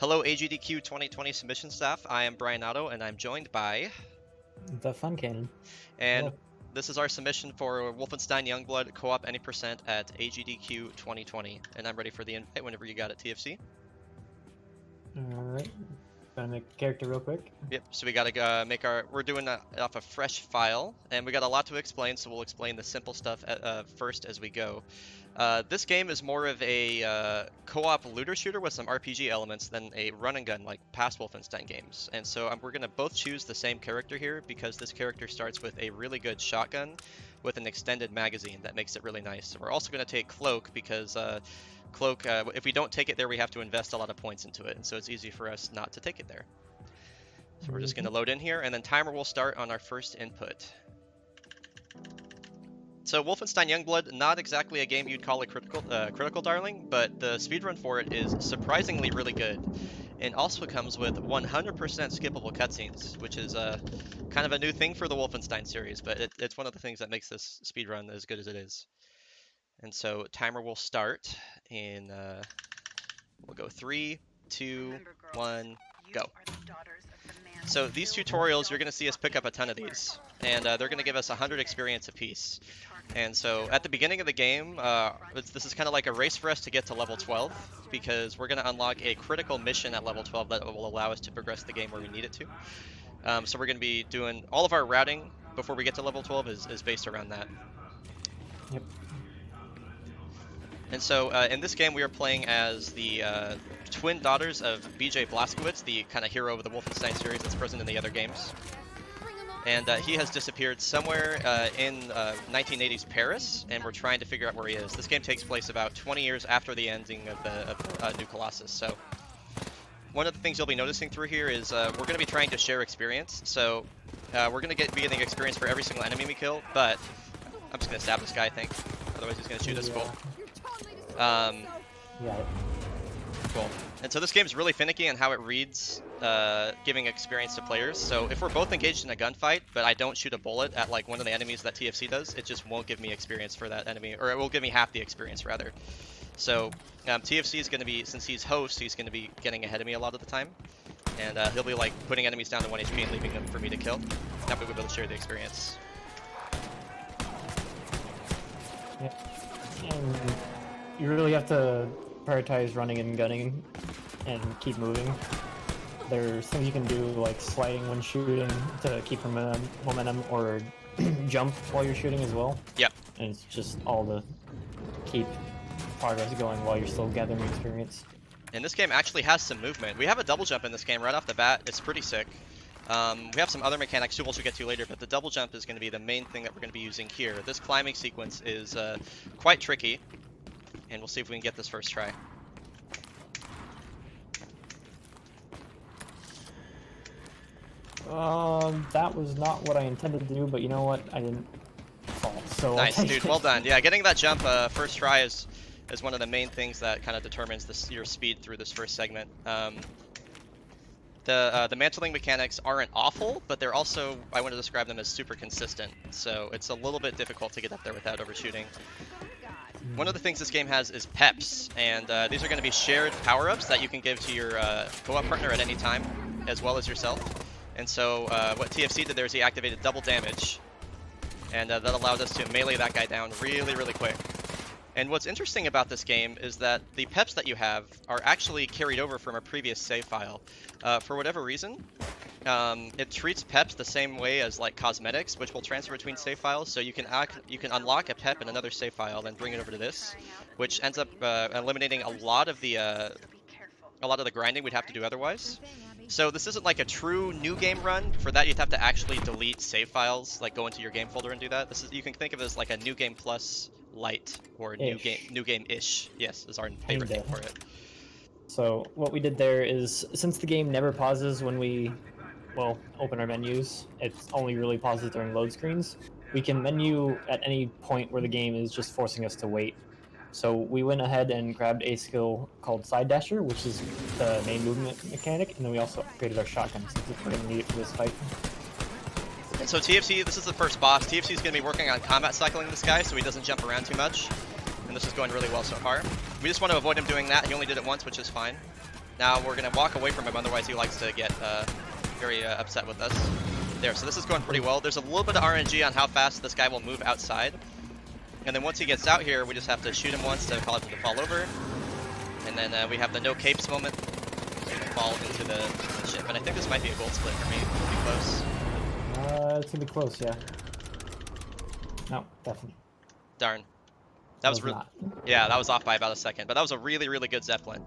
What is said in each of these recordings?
Hello AGDQ2020 submission staff, I am bryonato and I'm joined by... TheFuncannon. And Hello. this is our submission for Wolfenstein Youngblood co-op any percent at AGDQ2020. And I'm ready for the invite whenever you got it, TFC. Alright. Gotta make a character real quick. Yep, so we gotta make our... We're doing it off a fresh file, and we got a lot to explain, so we'll explain the simple stuff first as we go. This game is more of a co-op looter shooter with some RPG elements than a run and gun like past Wolfenstein games. And so we're going to both choose the same character here because this character starts with a really good shotgun with an extended magazine that makes it really nice. We're also going to take Cloak because Cloak, if we don't take it there, we have to invest a lot of points into it. And so it's easy for us not to take it there. So we're just going to load in here, and then timer will start on our first input. So Wolfenstein Youngblood, not exactly a game you'd call a critical darling, but the speedrun for it is surprisingly really good. And also comes with 100% skippable cutscenes, which is kind of a new thing for the Wolfenstein series, but it's one of the things that makes this speedrun as good as it is. And so timer will start in, we'll go 3, 2, 1, go. So these tutorials, you're going to see us pick up a ton of these, and they're going to give us 100 experience apiece. And so at the beginning of the game, this is kind of like a race for us to get to level 12, because we're going to unlock a critical mission at level 12 that will allow us to progress the game where we need it to. So we're going to be doing all of our routing before we get to level 12 is based around that. Yep. And so in this game, we are playing as the twin daughters of BJ Blazkowicz, the kind of hero of the Wolfenstein series that's present in the other games. And he has disappeared somewhere in 1980s Paris, and we're trying to figure out where he is. This game takes place about 20 years after the ending of the New Colossus. So one of the things you'll be noticing through here is we're going to be trying to share experience. So we're going to be getting experience for every single enemy we kill, but I'm just going to stab this guy, I think. Otherwise he's going to shoot us. Cool. Yeah. Cool. And so this game is really finicky on how it reads giving experience to players. So if we're both engaged in a gunfight, but I don't shoot a bullet at like one of the enemies that TFC does, it just won't give me experience for that enemy, or it will give me half the experience rather. So TFC is going to be, since he's host, he's going to be getting ahead of me a lot of the time. And he'll be like putting enemies down to 1 HP and leaving them for me to kill. That way we'll be able to share the experience. Yep. And you really have to prioritize running and gunning and keep moving. There's things you can do like sliding when shooting to keep momentum, or jump while you're shooting as well. Yep. And it's just all to keep progress going while you're still gathering experience. And this game actually has some movement. We have a double jump in this game right off the bat. It's pretty sick. We have some other mechanics too, which we'll get to later, but the double jump is going to be the main thing that we're going to be using here. This climbing sequence is quite tricky, and we'll see if we can get this first try. That was not what I intended to do, but you know what? I didn't fall. So Nice, dude. Well done. Yeah, getting that jump first try is one of the main things that kind of determines your speed through this first segment. The mantling mechanics aren't awful, but they're also, I want to describe them as super consistent. So it's a little bit difficult to get up there without overshooting. One of the things this game has is peps, and these are going to be shared power-ups that you can give to your co-op partner at any time, as well as yourself. And so what TFC did there is he activated double damage, and that allowed us to melee that guy down really, really quick. And what's interesting about this game is that the peps that you have are actually carried over from a previous save file. For whatever reason, it treats peps the same way as like cosmetics, which will transfer between save files. So you can unlock a pep in another save file, then bring it over to this, which ends up eliminating a lot of the grinding we'd have to do otherwise. So this isn't like a true new game run. For that, you'd have to actually delete save files, like go into your game folder and do that. You can think of it as like a new game plus light, or new game-ish. Yes, is our favorite name for it. So what we did there is, since the game never pauses when we, well, open our menus, it only really pauses during load screens. We can menu at any point where the game is just forcing us to wait. So we went ahead and grabbed a skill called Side Dasher, which is the main movement mechanic, and then we also upgraded our shotgun since we're going to need it for this fight. And so TFC, this is the first boss. TFC is going to be working on combat cycling this guy so he doesn't jump around too much. And this is going really well so far. We just want to avoid him doing that. He only did it once, which is fine. Now we're gonna walk away from him, otherwise he likes to get very upset with us. There, so this is going pretty well. There's a little bit of RNG on how fast this guy will move outside. And then once he gets out here, we just have to shoot him once to cause him to fall over. And then we have the no capes moment. So he can fall into the ship. And I think this might be a gold split for me. It'll be close. It's gonna be close, yeah. No, definitely. Darn. That was not. Yeah, that was off by about a second. But that was a really, really good Zeppelin.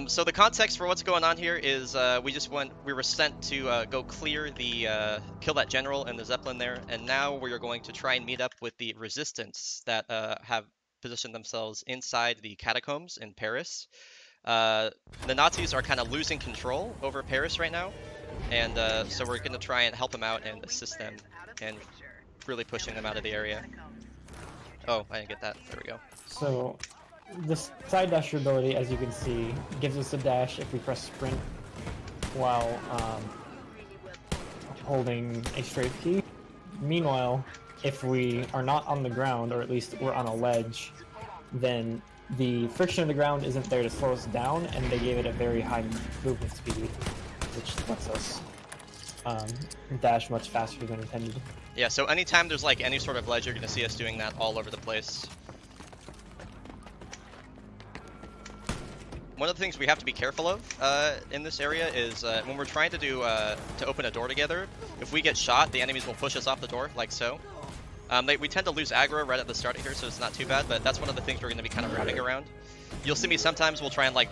So the context for what's going on here is we were sent to go clear the kill that general and the Zeppelin there, and now we are going to try and meet up with the resistance that have positioned themselves inside the catacombs in Paris. The Nazis are kind of losing control over Paris right now, and so we're going to try and help them out and assist them and really pushing them out of the area. Oh, I didn't get that. There we go. So this side dash ability, as you can see, gives us a dash if we press sprint while holding a strafe key. Meanwhile, if we are not on the ground, or at least we're on a ledge, then the friction of the ground isn't there to slow us down, and they gave it a very high movement speed, which lets us dash much faster than intended. Yeah, so anytime there's like any sort of ledge, you're going to see us doing that all over the place. One of the things we have to be careful of in this area is when we're trying to do to open a door together, if we get shot, the enemies will push us off the door, like so. We tend to lose aggro right at the start here, so it's not too bad, but that's one of the things we're going to be kind of routing around. You'll see me sometimes we'll try and like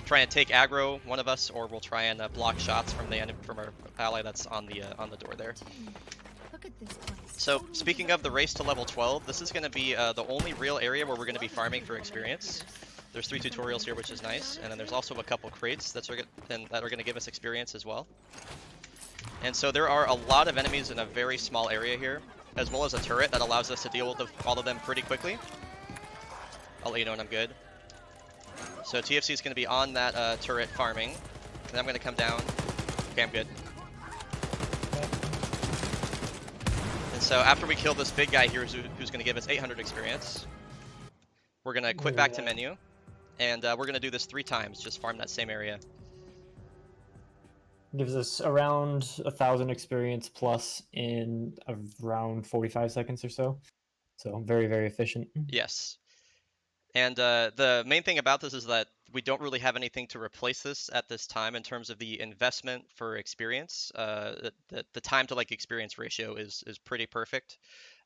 try and take aggro, one of us, or we'll try and block shots from our ally that's on the door there. So speaking of the race to level 12, this is going to be the only real area where we're going to be farming for experience. There's 3 tutorials here, which is nice, and then there's also a couple crates that are going to give us experience as well. And so there are a lot of enemies in a very small area here, as well as a turret that allows us to deal with all of them pretty quickly. I'll let you know when I'm good. So TFC is going to be on that turret farming, and I'm going to come down. Okay, I'm good. And so after we kill this big guy here who's going to give us 800 experience, we're going to quit back to menu, and we're going to do this 3 times, just farm that same area. Gives us around 1,000 experience plus in around 45 seconds or so. So very, very efficient. Yes. And the main thing about this is that we don't really have anything to replace this at this time in terms of the investment for experience. The time to like experience ratio is pretty perfect.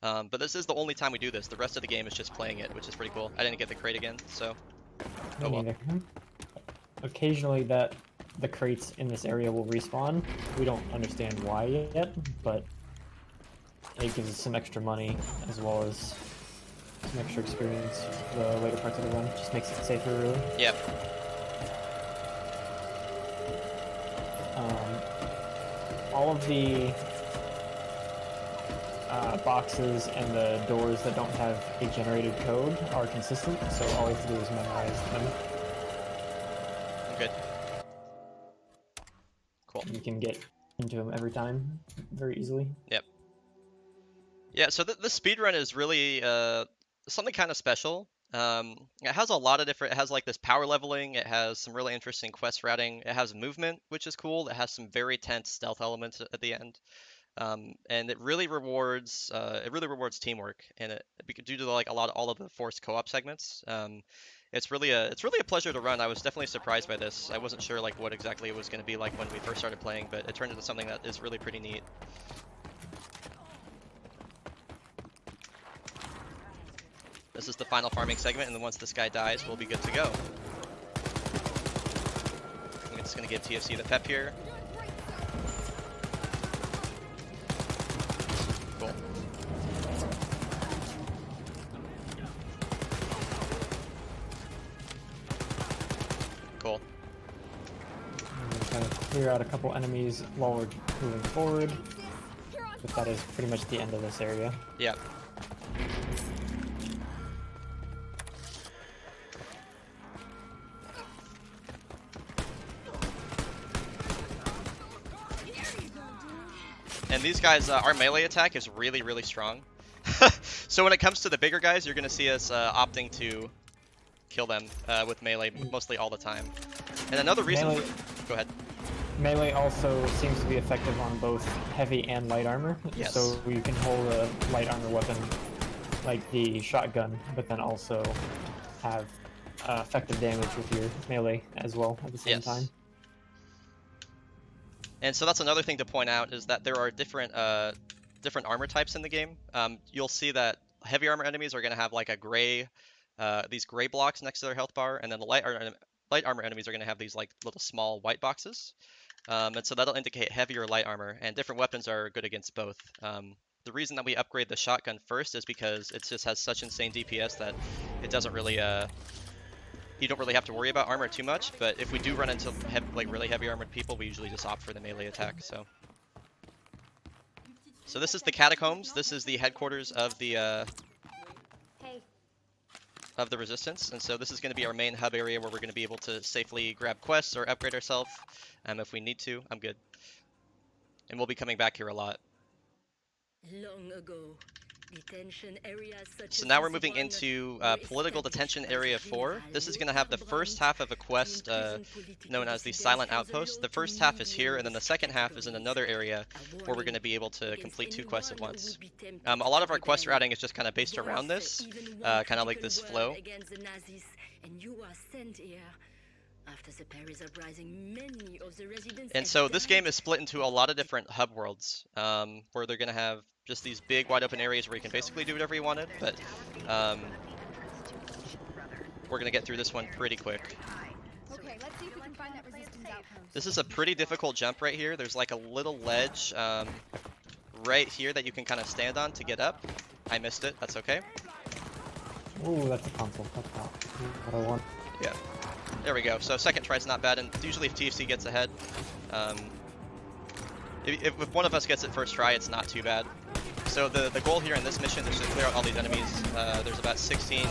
But this is the only time we do this. The rest of the game is just playing it, which is pretty cool. I didn't get the crate again, so oh well. Occasionally the crates in this area will respawn. We don't understand why yet, but it gives us some extra money as well as some extra experience for the later parts of the run. Just makes it safer, really. Yep. All of the boxes and the doors that don't have a generated code are consistent, so all we have to do is memorize them. Good. Cool. And you can get into them every time very easily. Yep. Yeah, so the speedrun is really something kind of special. It has a lot of different, it has like this power leveling, it has some really interesting quest routing, it has movement, which is cool, it has some very tense stealth elements at the end. And it really rewards teamwork, and due to like all of the forced co-op segments. It's really a pleasure to run. I was definitely surprised by this. I wasn't sure like what exactly it was going to be like when we first started playing, but it turned into something that is really pretty neat. This is the final farming segment, and then once this guy dies, we'll be good to go. I'm just going to give TFC the pep here. Cool. Cool. I'm going to kind of clear out a couple enemies while we're moving forward. But that is pretty much the end of this area. Yep. And these guys, our melee attack is really, really strong. So when it comes to the bigger guys, you're going to see us opting to kill them with melee mostly all the time. And another reason... Melee, Go ahead. melee also seems to be effective on both heavy and light armor. Yes. So you can hold a light armor weapon like the shotgun, but then also have effective damage with your melee as well at the same time. And so that's another thing to point out is that there are different different armor types in the game. You'll see that heavy armor enemies are going to have like a gray, these gray blocks next to their health bar, and then the light armor enemies are going to have these like little small white boxes. And so that'll indicate heavy or light armor, and different weapons are good against both. The reason that we upgrade the shotgun first is because it just has such insane DPS that it doesn't really, you don't really have to worry about armor too much, but if we do run into like really heavy armored people, we usually just opt for the melee attack. So this is the Catacombs. This is the headquarters of the Resistance, and so this is going to be our main hub area where we're going to be able to safely grab quests or upgrade ourselves if we need to. I'm good. And we'll be coming back here a lot. Long ago, detention areas such So as now we're this moving one into were Political Detention Area established 4. This is going to have the first half of a quest known as the Silent Outpost. The first half is here, and then the second half is in another area where we're going to be able to complete 2 quests at once. A lot of our quest routing is just kind of based around this, kind of like this flow. And so this game is split into a lot of different hub worlds, where they're going to have just these big wide open areas where you can basically do whatever you wanted, but we're going to get through this one pretty quick. Okay, let's see if we can find that resistance outpost. This is a pretty difficult jump right here. There's like a little ledge right here that you can kind of stand on to get up. I missed it, that's okay. Ooh, that's a console. That's not what I want. Yeah. There we go. So second try's not bad, and usually if TFC gets ahead, if one of us gets it first try, it's not too bad. So the goal here in this mission is to clear out all these enemies. There's about 16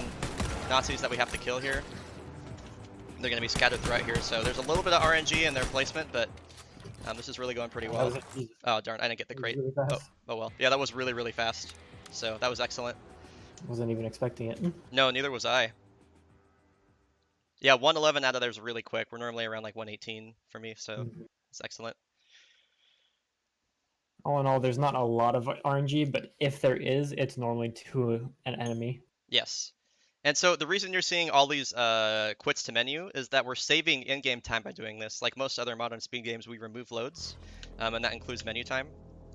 Nazis that we have to kill here. They're going to be scattered throughout here, so there's a little bit of RNG in their placement, but this is really going pretty well. Oh darn, I didn't get the crate. Really oh well. Yeah, that was really, really fast. So that was excellent. Wasn't even expecting it. No, neither was I. Yeah, 111 out of there is really quick. We're normally around like 118 for me, so it's excellent. All in all, there's not a lot of RNG, but if there is, it's normally to an enemy. Yes. And so the reason you're seeing all these quits to menu is that we're saving in-game time by doing this. Like most other modern speed games, we remove loads, and that includes menu time.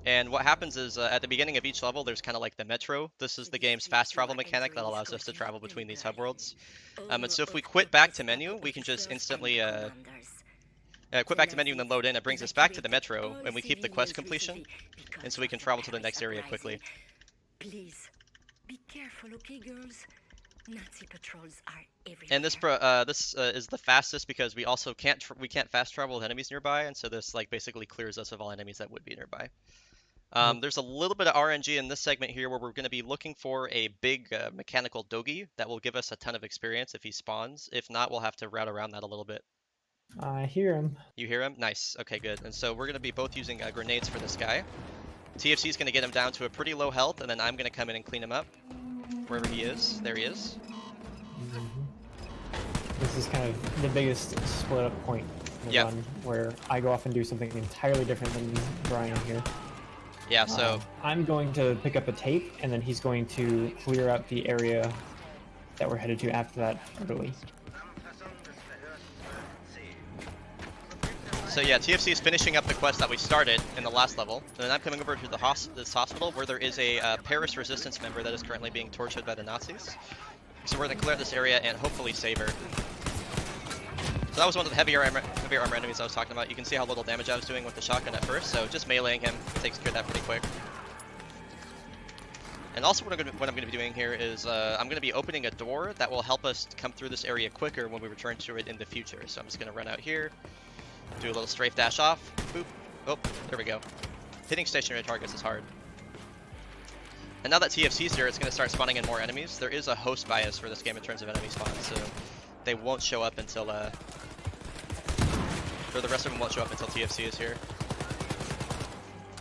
And what happens is at the beginning of each level, there's kind of like the metro. This is the game's fast travel mechanic that allows us to travel between these hub worlds. And so if we quit back to menu, we can just instantly quit back to menu and then load in. It brings us back to the metro, and we keep the quest completion. And so we can travel to the next area quickly. Please, be careful, okay, girls? Nazi patrols are everywhere. And this is the fastest because we also can't fast travel with enemies nearby, and so this like basically clears us of all enemies that would be nearby. There's a little bit of RNG in this segment here where we're going to be looking for a big mechanical dogi that will give us a ton of experience if he spawns. If not, we'll have to route around that a little bit. I hear him. You hear him? Nice. Okay, good. And so we're going to be both using grenades for this guy. TFC is going to get him down to a pretty low health, and then I'm going to come in and clean him up. Wherever he is. There he is. This is kind of the biggest split up point in the run, where I go off and do something entirely different than Brian here. Yeah, so I'm going to pick up a tape, and then he's going to clear out the area that we're headed to after that early. So yeah, TFC is finishing up the quest that we started in the last level, and then I'm coming over to this hospital where there is a Paris resistance member that is currently being tortured by the Nazis. So we're going to clear out this area and hopefully save her. So that was one of the heavier armor enemies I was talking about. You can see how little damage I was doing with the shotgun at first, so just meleeing him takes care of that pretty quick. And also what I'm going to be doing here is I'm going to be opening a door that will help us come through this area quicker when we return to it in the future. So I'm just going to run out here, do a little strafe dash off, boop, oh, there we go. Hitting stationary targets is hard. And now that TFC's here, it's going to start spawning in more enemies. There is a host bias for this game in terms of enemy spawns, so they won't show up until, or the rest of them won't show up until TFC is here.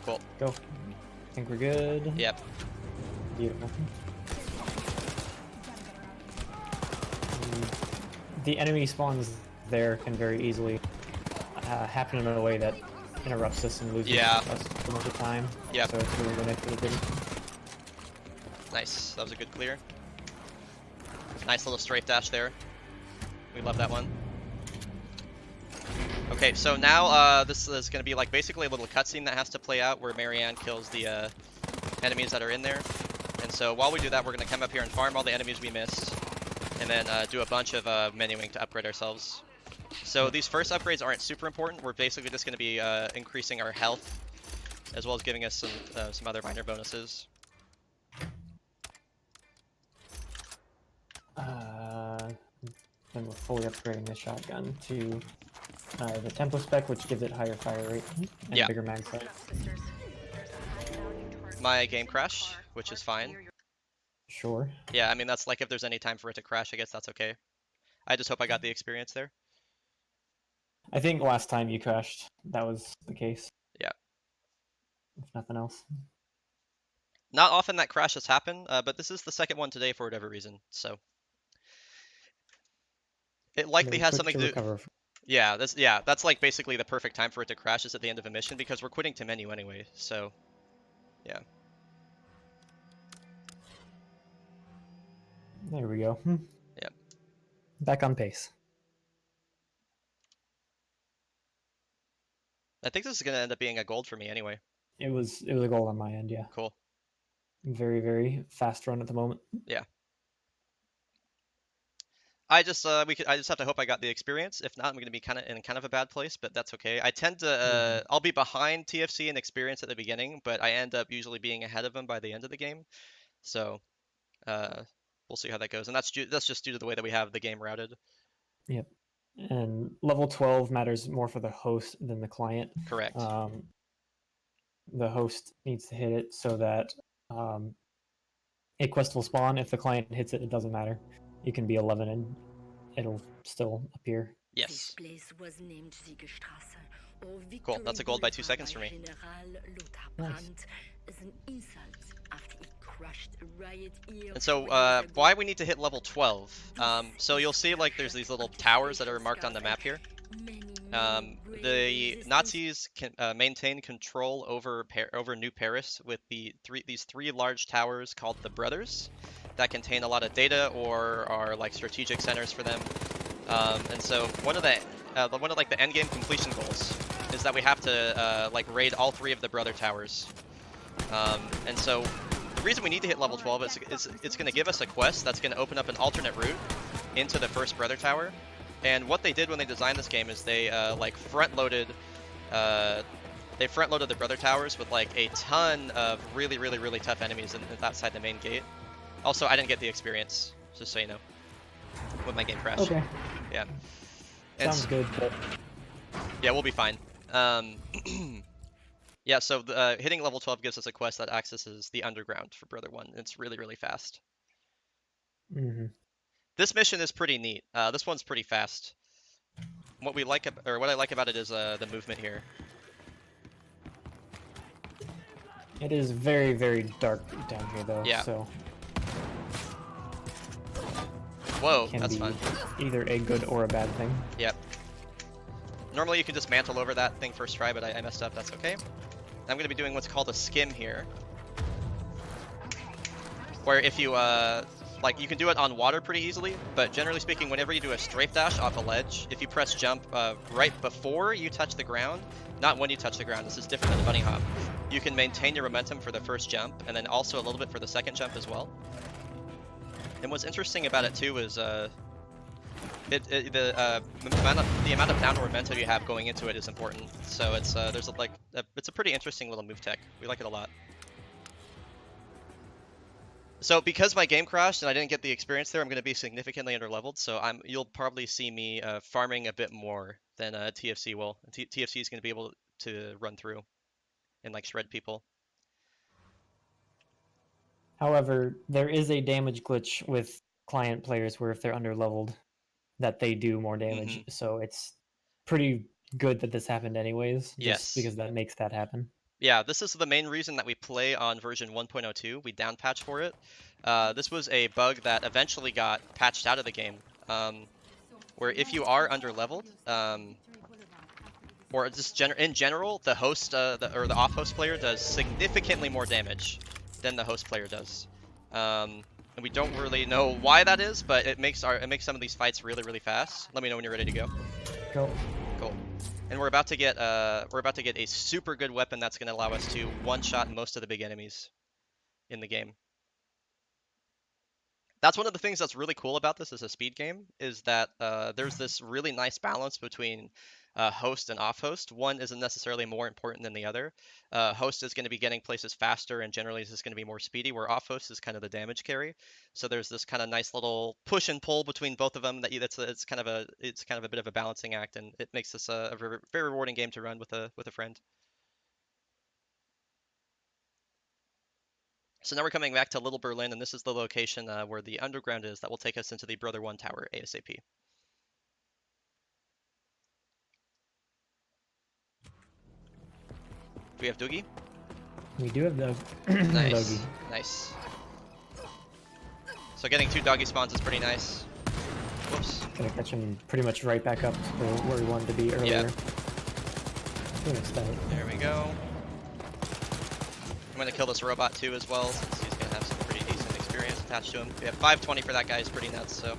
Cool. Go. I think we're good. Yep. Beautiful. The enemy spawns there can very easily happen in a way that interrupts us and loses us so much of the time. Yep. So it's really nice that it didn't. Nice. That was a good clear. Nice little strafe dash there. We love that one. Okay, so now this is going to be like basically a little cutscene that has to play out where Marianne kills the enemies that are in there. And so while we do that, we're going to come up here and farm all the enemies we missed, and then do a bunch of menuing to upgrade ourselves. So these first upgrades aren't super important. We're basically just going to be increasing our health, as well as giving us some other minor bonuses. Then we're fully upgrading the shotgun to the tempo spec, which gives it higher fire rate and bigger mag size. My game crashed, which is fine. Sure. Yeah, I mean, that's like if there's any time for it to crash, I guess that's okay. I just hope I got the experience there. I think last time you crashed, that was the case. Yeah. If nothing else. Not often that crashes happen, but this is the second one today for whatever reason, so. It likely has something to do... Yeah, that's like basically the perfect time for it to crash is at the end of a mission because we're quitting to menu anyway, so yeah. There we go. Yep. Back on pace. I think this is gonna end up being a gold for me anyway. It was a goal on my end, yeah. Cool. Very, very fast run at the moment. Yeah. I just have to hope I got the experience. If not, I'm gonna be in kind of a bad place, but that's okay. I tend to I'll be behind TFC in experience at the beginning, but I end up usually being ahead of them by the end of the game. So we'll see how that goes, and that's just due to the way that we have the game routed. Yep. And level 12 matters more for the host than the client. Correct. The host needs to hit it so that a quest will spawn. If the client hits it, it doesn't matter. You can be 11 and it'll still appear. Yes. Cool. That's a gold by 2 seconds for me. Nice. And so why we need to hit level 12. So you'll see like there's these little towers that are marked on the map here. The Nazis can maintain control over New Paris with these three large towers called the Brothers that contain a lot of data or are like strategic centers for them. And so one of the end game completion goals is that we have to like raid all 3 of the Brother towers. And so the reason we need to hit level 12 is it's going to give us a quest that's going to open up an alternate route into the first Brother tower. And what they did when they designed this game is they like front-loaded the Brother towers with like a ton of really tough enemies outside the main gate. Also, I didn't get the experience, just so you know, with my game crash. Okay. Yeah. Sounds good. But... Yeah, we'll be fine. Yeah, so hitting level 12 gives us a quest that accesses the underground for Brother 1. It's really fast. Mm-hmm. This mission is pretty neat. This one's pretty fast. What I like about it is the movement here. It is very dark down here, though. Yeah. So. Whoa, Can that's be fun. Either a good or a bad thing. Yep. Normally you can just mantle over that thing first try, but I messed up. That's okay. I'm going to be doing what's called a skim here, where if you like you can do it on water pretty easily, but generally speaking, whenever you do a strafe dash off a ledge, if you press jump right before you touch the ground, not when you touch the ground, this is different than the bunny hop, you can maintain your momentum for the first jump, and then also a little bit for the second jump as well. And what's interesting about it too is the amount of downward momentum you have going into it is important. So it's it's a pretty interesting little move tech. We like it a lot. So because my game crashed and I didn't get the experience there, I'm going to be significantly underleveled. So you'll probably see me farming a bit more than TFC will. TFC is going to be able to run through and like shred people. However, there is a damage glitch with client players where if they're underleveled, that they do more damage. Mm-hmm. So it's pretty good that this happened anyways. Yes. Because that makes that happen. Yeah, this is the main reason that we play on version 1.02. We downpatched for it. This was a bug that eventually got patched out of the game. where if you are under-leveled, or just in general, the host or the off-host player does significantly more damage than the host player does. And we don't really know why that is, but it makes some of these fights really, really fast. Let me know when you're ready to go. Go. Cool. And we're about to get a super good weapon that's going to allow us to one-shot most of the big enemies in the game. That's one of the things that's really cool about this as a speed game, is that there's this really nice balance between host and off-host. One isn't necessarily more important than the other. Host is going to be getting places faster and generally is going to be more speedy, where off-host is kind of the damage carry. So there's this kind of nice little push and pull between both of them. It's kind of a bit of a balancing act, and it makes this a very rewarding game to run with a friend. So now we're coming back to Little Berlin, and this is the location where the underground is that will take us into the Brother 1 tower ASAP. Do we have Doogie? We do have the Nice. doggy. Nice. So getting 2 doggy spawns is pretty nice. Whoops. Gonna catch him pretty much right back up to where we wanted to be earlier. Yeah. There we go. I'm gonna kill this robot too as well, since he's gonna have some pretty decent experience attached to him. We have 520 for that guy, is pretty nuts, so.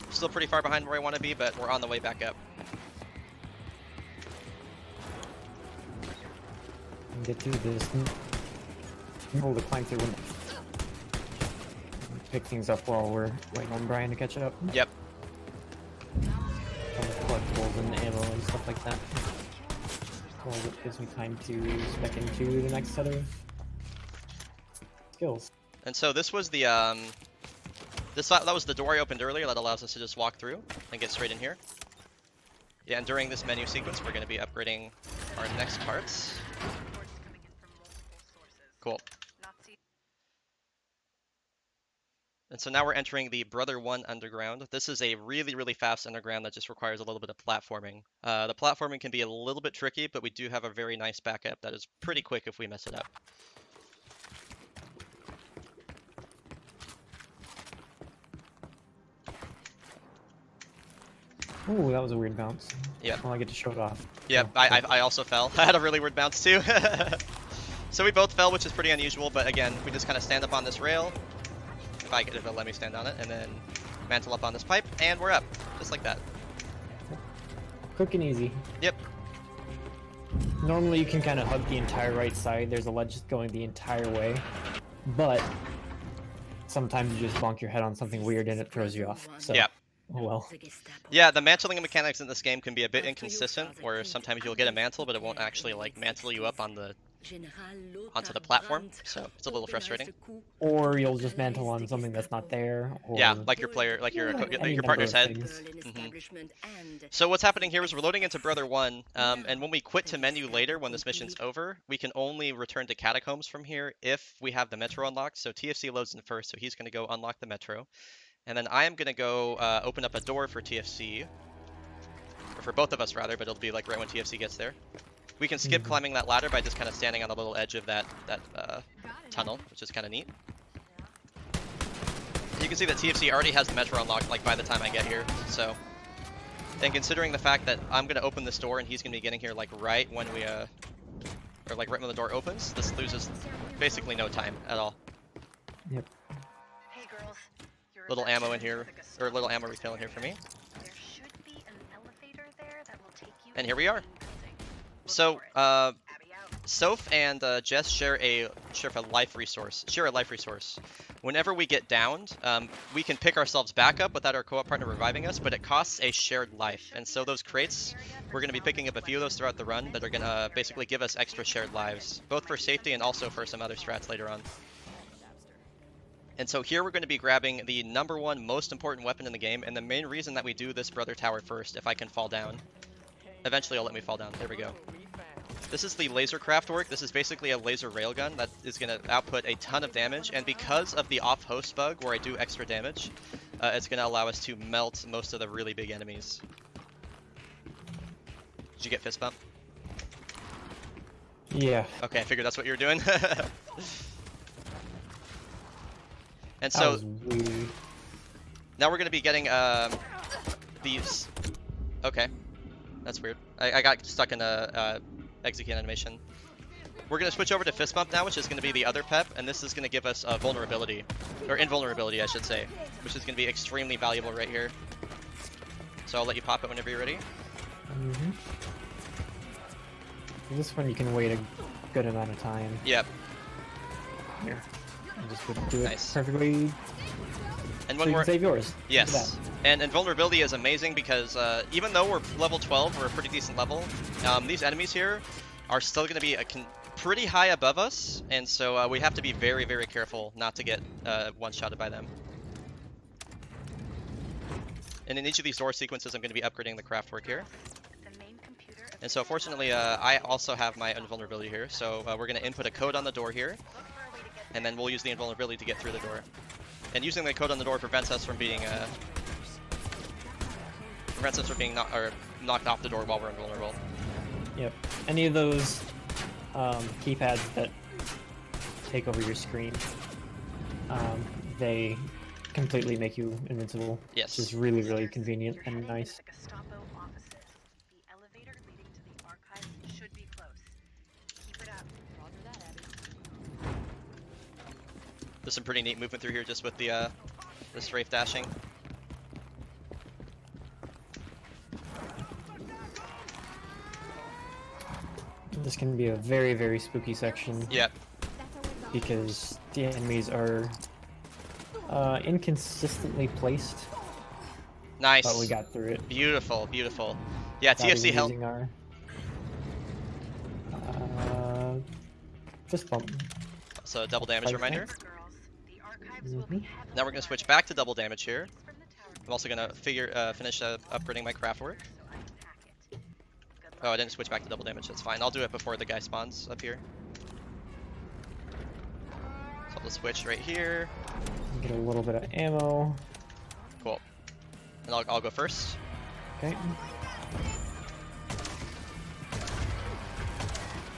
Still pretty far behind where I want to be, but we're on the way back up. Get through this. Hold the climb through window. Pick things up while we're waiting on Brian to catch up. Yep. Collectibles and ammo and stuff like that. Well, it gives me time to spec into the next set of skills. And so this was the that was the door I opened earlier that allows us to just walk through and get straight in here. Yeah, and during this menu sequence, we're going to be upgrading our next parts. Cool. And so now we're entering the Brother 1 underground. This is a really, really fast underground that just requires a little bit of platforming. The platforming can be a little bit tricky, but we do have a very nice backup that is pretty quick if we mess it up. Ooh, that was a weird bounce. Yeah. Well, I get to show it off. Yeah, So, I also fell. I had a really weird bounce too. So we both fell, which is pretty unusual, but again, we just kind of stand up on this rail. If it'll let me stand on it, and then mantle up on this pipe, and we're up. Just like that. quick and easy. Yep. Normally you can kind of hug the entire right side. There's a ledge going the entire way. But sometimes you just bonk your head on something weird and it throws you off. So, Yeah. oh well. Yeah, the mantling mechanics in this game can be a bit inconsistent, where sometimes you'll get a mantle, but it won't actually like mantle you up on onto the platform, so it's a little frustrating. Or you'll just mantle on something that's not there. Or... Yeah, like your partner's head. So what's happening here is we're loading into Brother 1, and when we quit to menu later, when this mission's over, we can only return to Catacombs from here if we have the Metro unlocked. So TFC loads in first, so he's going to go unlock the Metro. And then I am going to go open up a door for TFC. Or for both of us, rather, but it'll be like right when TFC gets there. We can skip climbing that ladder by just kind of standing on the little edge of that tunnel, which is kind of neat. You can see that TFC already has the Metro unlocked like by the time I get here, so. And considering the fact that I'm going to open this door and he's going to be getting here like right when we, or like right when the door opens, this loses basically no time at all. Yep. Hey girls, Little ammo in here, or little ammo refill in here for me. there should be an elevator there that will take you. And here we are. So, Soph and Jess share a life resource. Whenever we get downed, we can pick ourselves back up without our co-op partner reviving us, but it costs a shared life. And so those crates, we're going to be picking up a few of those throughout the run that are going to basically give us extra shared lives, both for safety and also for some other strats later on. And so here we're going to be grabbing the #1 most important weapon in the game, and the main reason that we do this Brother Tower first, if I can fall down. Eventually, it'll let me fall down. There we go. This is the laser craftwork. This is basically a laser railgun that is going to output a ton of damage, and because of the off-host bug where I do extra damage, it's going to allow us to melt most of the really big enemies. Did you get fist bump? Yeah. Okay, I figured that's what you were doing. And That so, was weird. Now we're gonna be getting these. Okay, that's weird. I got stuck in a execute animation. We're gonna switch over to fist bump now, which is gonna be the other pep, and this is gonna give us vulnerability, or invulnerability, I should say, which is gonna be extremely valuable right here. So I'll let you pop it whenever you're ready. Mm-hmm. This one you can wait a good amount of time. Yep. Here, I just would do it Nice. perfectly. And So when you we're can save yours. Look at yes, that. and vulnerability is amazing because even though we're level 12, we're a pretty decent level. These enemies here are still gonna be pretty high above us, and so we have to be very, very careful not to get one-shotted by them. And in each of these door sequences, I'm going to be upgrading the craft work here. The main computer of And so fortunately, I also have my invulnerability here. So we're going to input a code on the door here, and then we'll use the invulnerability to get through the door. And using the code on the door prevents us from being knocked off the door while we're invulnerable. Yep. Any of those keypads that take over your screen, they completely make you invincible. Yes. Which is really, really convenient and nice. the Gestapo offices. The elevator leading to the archives should be close. Keep it up. There's some pretty neat movement through here just with the strafe dashing. This can be a very, very spooky section. Yep. Because the enemies are inconsistently placed. Nice. But we got through it. Beautiful, beautiful. Yeah, Without TFC even help. using our fist bump. So double damage Fight reminder. Girls, the archives will be Mhm. heavily Now we're going to switch back to double damage here. from the tower. I'm also going to finish upgrading my craft work. So unpack it. Good Oh, I didn't switch back to double damage. That's fine. I'll do it before the guy spawns up here. So I'll switch right here. Get a little bit of ammo. Cool. And I'll go first. Okay.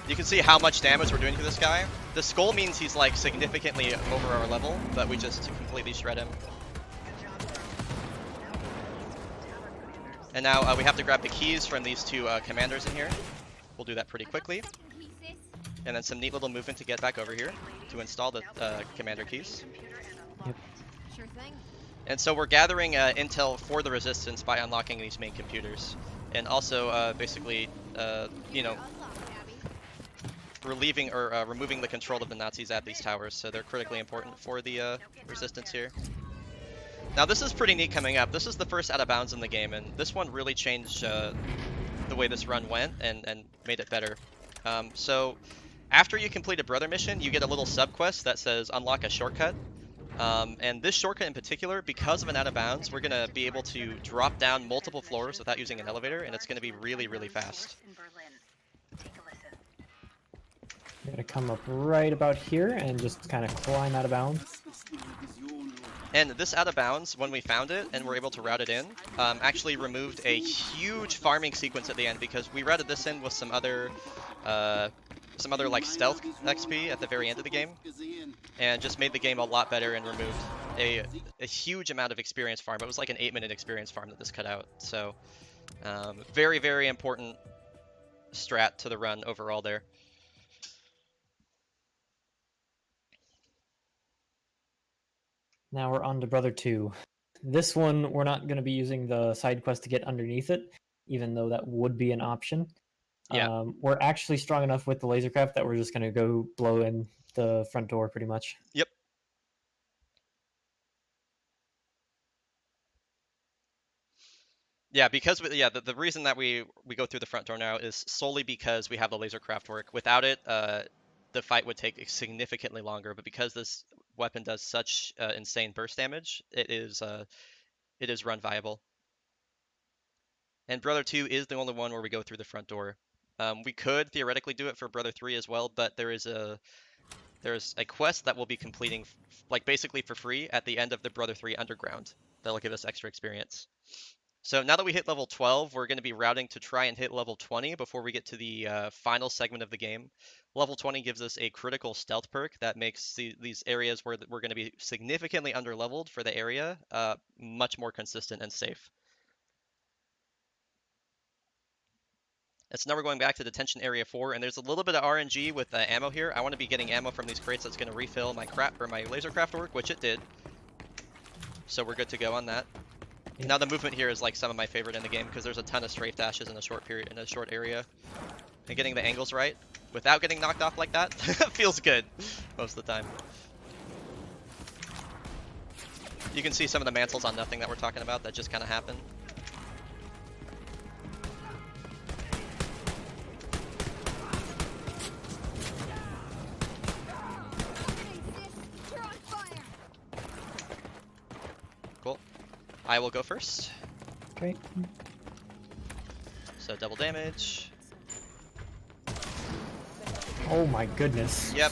You can see how much damage we're doing to this guy. The skull means he's like significantly over our level, but we just completely shred him. And now we have to grab the keys from these two commanders in here. We'll do that pretty quickly. And then some neat little movement to get back over here to install the commander keys. Yep. Sure thing. And so we're gathering intel for the resistance by unlocking these main computers. And also basically, you know, relieving or removing the control of the Nazis at these towers. So they're critically important for the resistance here. Now this is pretty neat coming up. This is the first out of bounds in the game, and this one really changed the way this run went and made it better. So after you complete a brother mission, you get a little sub-quest that says unlock a shortcut. And this shortcut in particular, because of an out of bounds, we're going to be able to drop down multiple floors without using an elevator, and it's going to be really, really fast. In Berlin. Take a listen. I'm gonna come up right about here and just kind of climb out of bounds. And this out of bounds, when we found it and were able to route it in, actually removed a huge farming sequence at the end because we routed this in with some other like stealth XP at the very end of the game, and just made the game a lot better and removed a huge amount of experience farm. It was like an 8-minute experience farm that this cut out. So very, very important strat to the run overall there. Now we're on to Brother 2. This one, we're not going to be using the side quest to get underneath it, even though that would be an option. Yeah. We're actually strong enough with the laser craft that we're just going to go blow in the front door pretty much. Yep. Yeah, because the reason that we go through the front door now is solely because we have the laser craft work. Without it, the fight would take significantly longer. But because this weapon does such insane burst damage, it is run viable. And Brother 2 is the only one where we go through the front door. We could theoretically do it for Brother 3 as well, but there's a quest that we'll be completing like basically for free at the end of the Brother 3 Underground. That'll give us extra experience. So now that we hit level 12, we're going to be routing to try and hit level 20 before we get to the final segment of the game. Level 20 gives us a critical stealth perk that makes these areas where we're going to be significantly underleveled for the area much more consistent and safe. And so now we're going back to detention area 4, and there's a little bit of RNG with ammo here. I want to be getting ammo from these crates that's going to refill my my laser craft work, which it did. So we're good to go on that. Now the movement here is like some of my favorite in the game because there's a ton of strafe dashes in a short period, in a short area. And getting the angles right without getting knocked off like that feels good most of the time. You can see some of the mantles on nothing that we're talking about that just kind of happen. Cool. I will go first. Okay. So double damage. Oh my goodness. Yep.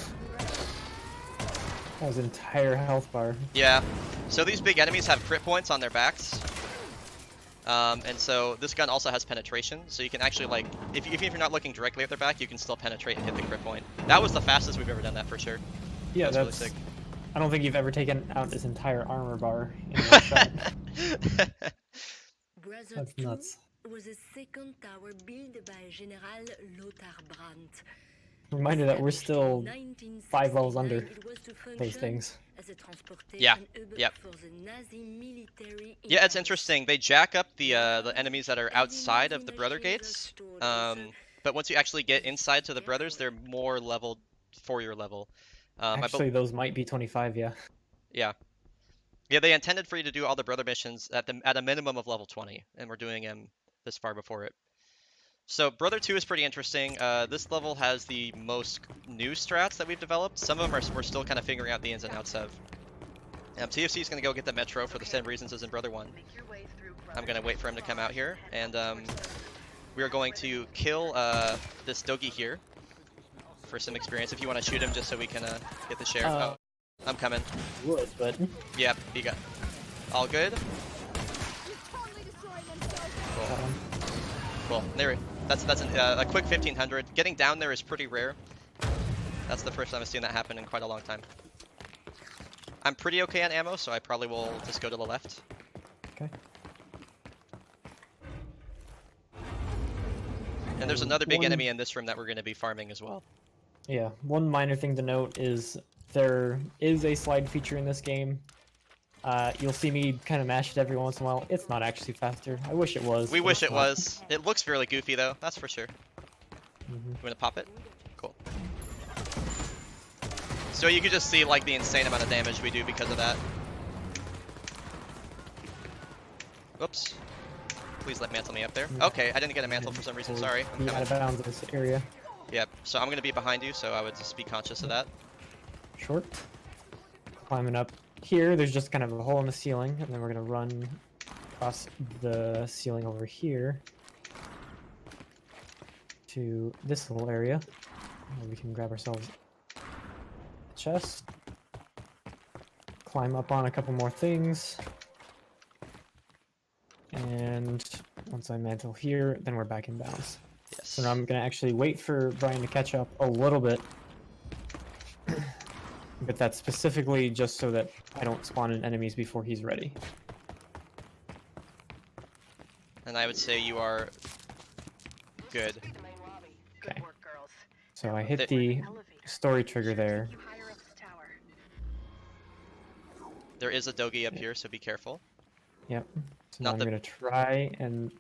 That was an entire health bar. Yeah. So these big enemies have crit points on their backs. And so this gun also has penetration, so you can actually, like, even if you're not looking directly at their back, you can still penetrate and hit the crit point. That was the fastest we've ever done that for sure. Yeah, that's really sick. I don't think you've ever taken out this entire armor bar in one shot. That's nuts. Was a second tower built by General Lothar Brandt. Reminder that we're still 5 levels under those things. Yeah, yep. Yeah, it's interesting. They jack up the enemies that are outside of the brother gates, but once you actually get inside to the brothers, they're more leveled for your level. Actually, those might be 25, yeah. Yeah. Yeah, they intended for you to do all the brother missions at a minimum of level 20, and we're doing them this far before it. So Brother 2 is pretty interesting. This level has the most new strats that we've developed. Some of them we're still kind of figuring out the ins and outs of. TFC is going to go get the Metro for the same reasons as in Brother 1. I'm going to wait for him to come out here, and we are going to kill this Dogi here for some experience. If you want to shoot him just so we can get the share. Oh, I'm coming. Would, but... Yep, you got all good? Cool. Cool. There. That's a quick 1500. Getting down there is pretty rare. That's the first time I've seen that happen in quite a long time. I'm pretty okay on ammo, so I probably will just go to the left. Okay. And there's another big enemy in this room that we're going to be farming as well. Yeah, one minor thing to note is there is a slide feature in this game. You'll see me kind of mash it every once in a while. It's not actually faster. I wish it was. We wish it was. It looks really goofy though, that's for sure. You want to pop it? Cool. So you can just see like the insane amount of damage we do because of that. Whoops. Please let mantle me up there. Okay, I didn't get a mantle for some reason, sorry. I'm out of bounds of this area. Yep, so I'm going to be behind you, so I would just be conscious of that. Short. Climbing up here, there's just kind of a hole in the ceiling, and then we're going to run across the ceiling over here to this little area where we can grab ourselves a chest, climb up on a couple more things, and once I mantle here, then we're back in bounds. Yes. So now I'm going to actually wait for Brian to catch up a little bit. But that's specifically just so that I don't spawn in enemies before he's ready. And I would say you are good. Okay. So I hit the story trigger there. There is a Dogi up here, so be careful. Yep. So now I'm going to try and...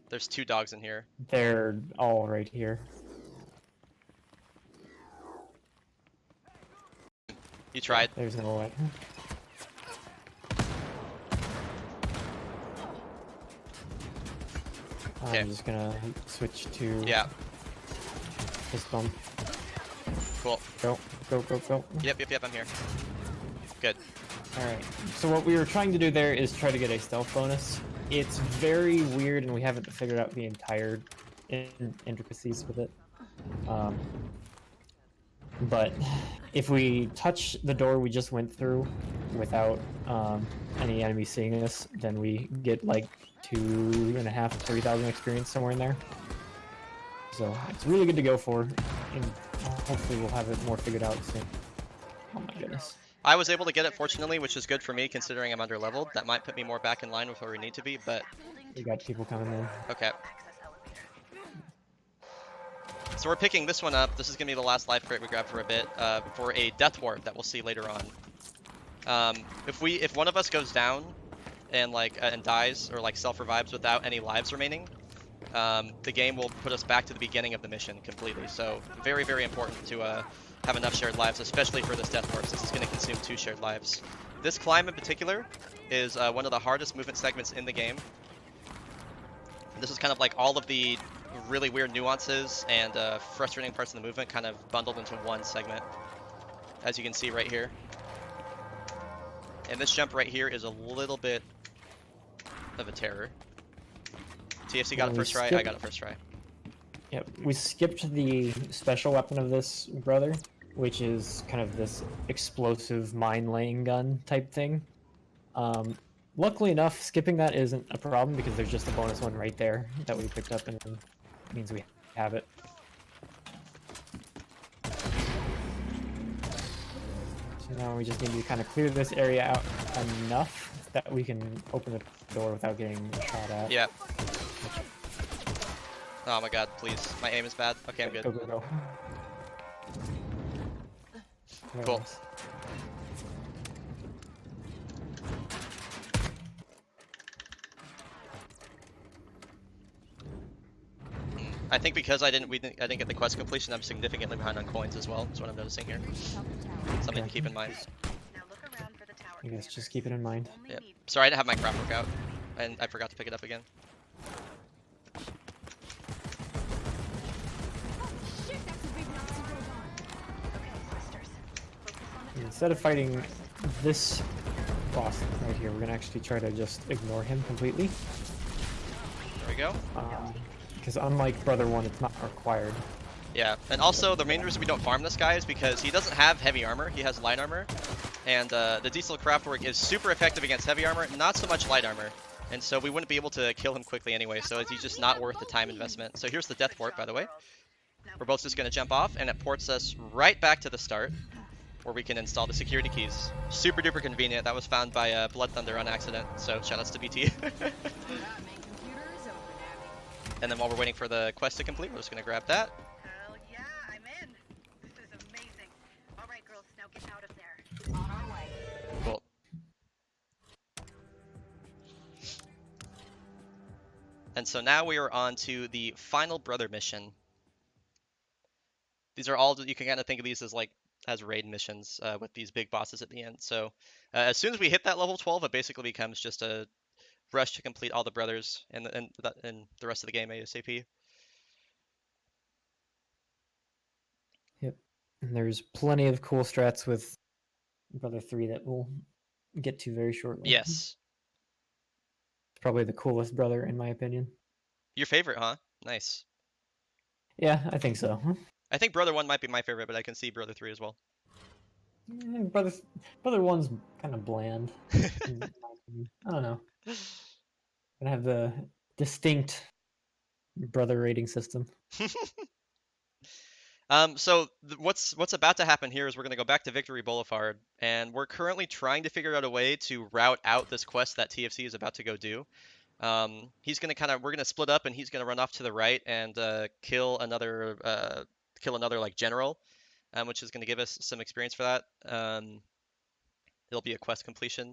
There's 2 dogs in here. They're all right here. You tried. There's no way. Okay. I'm just gonna switch to this bump. Cool. Go, go, go, go. Yep, I'm here. Good. Alright, so what we were trying to do there is try to get a stealth bonus. It's very weird and we haven't figured out the entire intricacies with it. But if we touch the door we just went through without any enemies seeing us, then we get like 2.5 to 3,000 experience somewhere in there. So it's really good to go for, and hopefully we'll have it more figured out soon. Oh my goodness. I was able to get it fortunately, which is good for me considering I'm under leveled. That might put me more back in line with where we need to be, but We got people coming in. okay. So we're picking this one up. This is gonna be the last life crate we grab for a bit, for a death warp that we'll see later on. If one of us goes down and and dies or like self revives without any lives remaining, the game will put us back to the beginning of the mission completely. So very, very important to have enough shared lives, especially for this death warp, since it's going to consume 2 shared lives. This climb in particular is one of the hardest movement segments in the game. This is kind of like all of the really weird nuances and frustrating parts of the movement kind of bundled into one segment, as you can see right here. And this jump right here is a little bit of a terror. TFC got it first try, I got it first try. Yep, we skipped the special weapon of this brother, which is kind of this explosive mine-laying gun type thing. Luckily enough, skipping that isn't a problem because there's just a bonus one right there that we picked up, and it means we have it. So now we just need to kind of clear this area out enough that we can open the door without getting shot at. Yeah. Oh my god, please. My aim is bad. Okay, I'm good. Go, go, go. Cool. Nice. I think because I didn't get the quest completion, I'm significantly behind on coins as well. That's what I'm noticing here. Something to keep in mind. Now look around for the tower. I guess just keep it in mind. Only Yep. need Sorry, I didn't have my craft work out, and I forgot to pick it up again. okay, sisters. Focus on the Instead of fighting this boss right here, we're gonna actually try to just ignore him completely. There we go. Because unlike Brother 1, it's not required. Yeah, and also the main reason we don't farm this guy is because he doesn't have heavy armor, he has light armor. And the diesel craftwork is super effective against heavy armor, not so much light armor. And so we wouldn't be able to kill him quickly anyway, so it's just not worth the time investment. So here's the death port, by the way. We're both just going to jump off, and it ports us right back to the start, where we can install the security keys. Super duper convenient. That was found by Blood Thunder on accident, so shoutouts to BT. And then while we're waiting for the quest to complete, we're just going to grab that. Hell yeah, I'm in. This is amazing. All right, girls, now get out of there. On our way. Cool. And so now we are on to the final brother mission. These are all, you can kind of think of these as raid missions with these big bosses at the end. So as soon as we hit that level 12, it basically becomes just a rush to complete all the brothers and the rest of the game ASAP. Yep. And there's plenty of cool strats with Brother 3 that we'll get to very shortly. Yes. It's probably the coolest brother, in my opinion. Your favorite, huh? Nice. Yeah, I think so. I think Brother 1 might be my favorite, but I can see Brother 3 as well. Brother 1's kind of bland. I don't know. Gonna have the distinct brother rating system. So what's about to happen here is we're gonna go back to Victory Boulevard, and we're currently trying to figure out a way to route out this quest that TFC is about to go do. We're gonna split up, and he's gonna run off to the right and kill another like general, which is gonna give us some experience for that. It'll be a quest completion.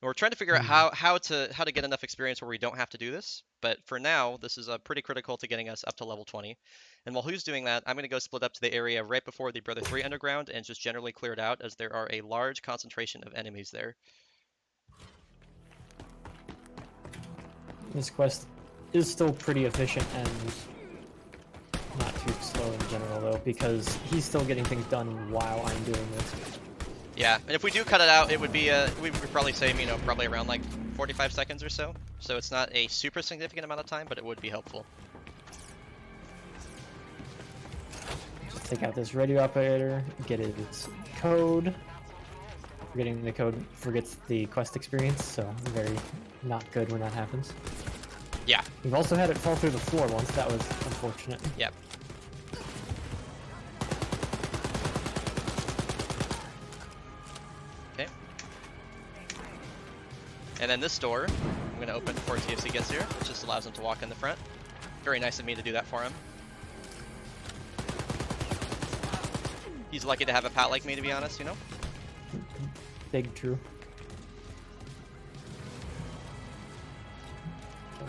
And we're trying to figure out how to get enough experience where we don't have to do this. But for now, this is pretty critical to getting us up to level 20. And while who's doing that, I'm going to go split up to the area right before the Brother 3 underground and just generally clear it out, as there are a large concentration of enemies there. This quest is still pretty efficient and not too slow in general, though, because he's still getting things done while I'm doing this. Yeah, and if we do cut it out, it would be we would probably say, probably around like 45 seconds or so. So it's not a super significant amount of time, but it would be helpful. Take out this radio operator, get his code. Forgetting the code forgets the quest experience, so very not good when that happens. Yeah. We've also had it fall through the floor once. That was unfortunate. Yep. Okay. And then this door, I'm going to open before TFC gets here, which just allows him to walk in the front. Very nice of me to do that for him. He's lucky to have a pal like me, to be honest, you know? Big true.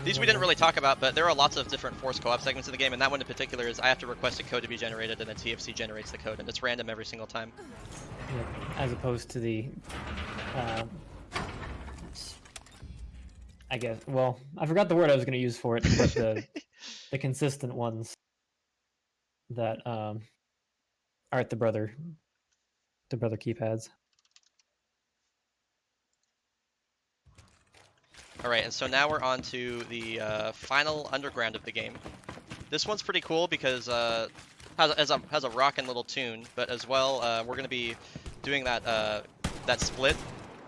These we didn't really talk about, but there are lots of different forced co-op segments in the game, and that one in particular is I have to request a code to be generated, and then TFC generates the code, and it's random every single time. Yep. As opposed to the, I guess. Well, I forgot the word I was going to use for it, but the consistent ones that are at the brother keypads. Alright, and so now we're on to the final underground of the game. This one's pretty cool because has a rockin' little tune, but as well we're going to be doing that split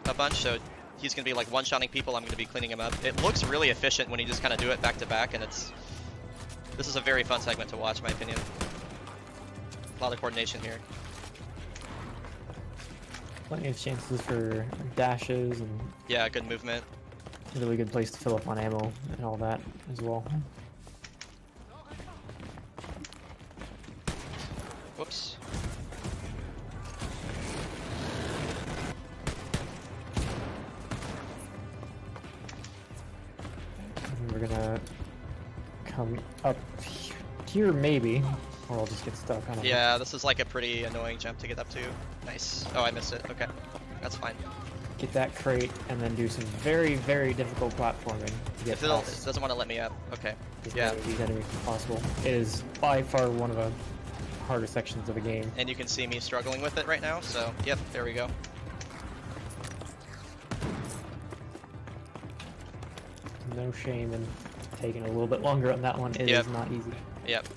a bunch, so he's going to be like one-shotting people, I'm going to be cleaning him up. It looks really efficient when you just kind of do it back to back, and this is a very fun segment to watch, in my opinion. A lot of coordination here. Plenty of chances for dashes and Yeah, good movement. really good place to fill up on ammo and all that as well. Whoops. And we're gonna come up here maybe, or I'll just get stuck. I don't know. Yeah, this is like a pretty annoying jump to get up to. Nice. Oh, I missed it. Okay. That's fine. Get that crate and then do some very, very difficult platforming to get If it past doesn't want to let me up. Okay. as Yeah. many of these enemies as possible. It is by far one of the harder sections of the game. And you can see me struggling with it right now, so yep, there we go. No shame in taking a little bit longer on that one. It Yep. is not easy. Yep.